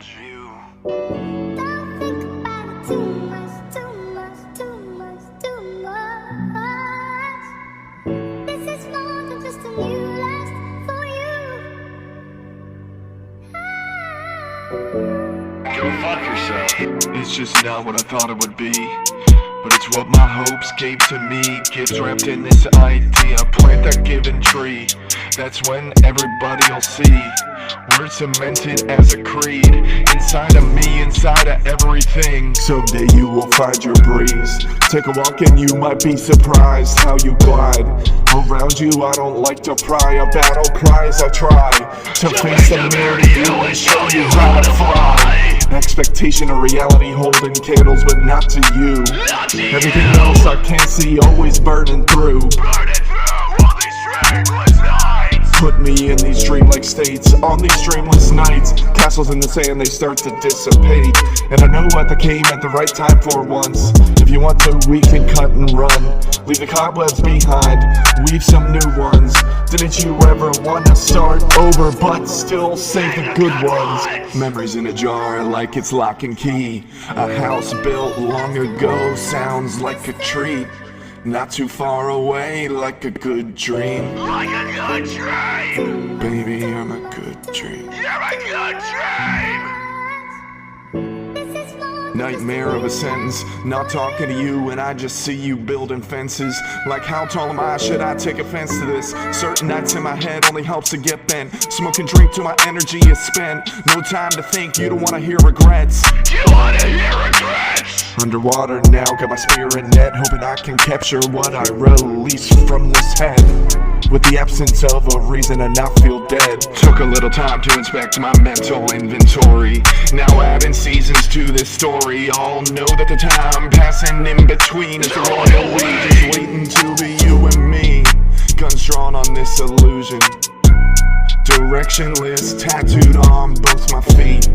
around you. Don't think about it too much, too much, too much, too much. This is more than just a new lust for you. Go fuck yourself. It's just not what I thought it would be, but it's what my hopes gave to me. Kids wrapped in this idea, plant that given tree. That's when everybody'll see we're cemented as a creed, inside of me, inside of everything. Someday you will find your breeze. Take a walk and you might be surprised how you glide around you. I don't like to pry, a battle cries. I try to face the mirror to you and show you how to fly. Expectation of reality, holding candles but not to you. Everything else I can't see, always burning through. Put me in these dreamlike states, on these dreamless nights. Castles in the sand, they start to dissipate. And I know what they came at the right time for once. If you want to, we can cut and run. Leave the cobwebs behind, weave some new ones. Didn't you ever want to start over, but still save the good ones? Memories in a jar, like it's lock and key. A house built long ago sounds like a treat. Not too far away, like a good dream. Like a good dream! Baby, I'm a good dream. You're a good dream! Nightmare of a sentence, not talking to you and I just see you building fences. Like how tall am I, should I take offense to this? Certain nights in my head only helps to get bent. Smoke and drink till my energy is spent. No time to think, you don't wanna hear regrets. You wanna hear regrets? Underwater now, got my spirit net, hoping I can capture what I release from this head. With the absence of a reason and not feel dead. Took a little time to inspect my mental inventory. Now adding seasons to this story. All know that the time passing in between is the royal we, just waiting to be you and me. Guns drawn on this illusion, directionless, tattooed on both my feet.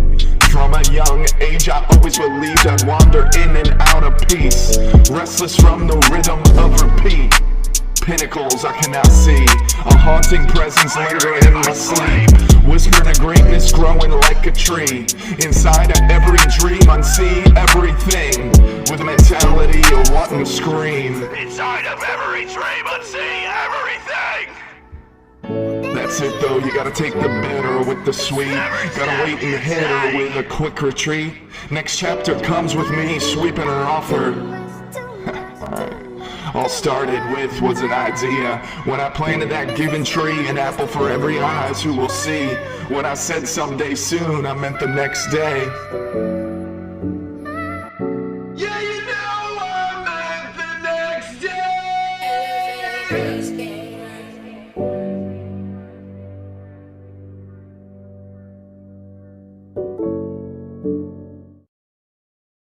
From a young age I always believed I'd wander in and out of peace, restless from the rhythm of repeat. Pinnacles I cannot see, a haunting presence lingering in my sleep. Whispering of greatness growing like a tree. Inside of every dream unsee everything, with a mentality of wanting to scream. Inside of every dream unsee everything. That's it though, you gotta take the bitter with the sweet. Gotta wait and hit her with a quick retreat. Next chapter comes with me sweeping her off her. All started with was an idea when I planted that given tree, an apple for every eyes who will see. When I said someday soon, I meant the next day. Yeah, you know I meant the next day.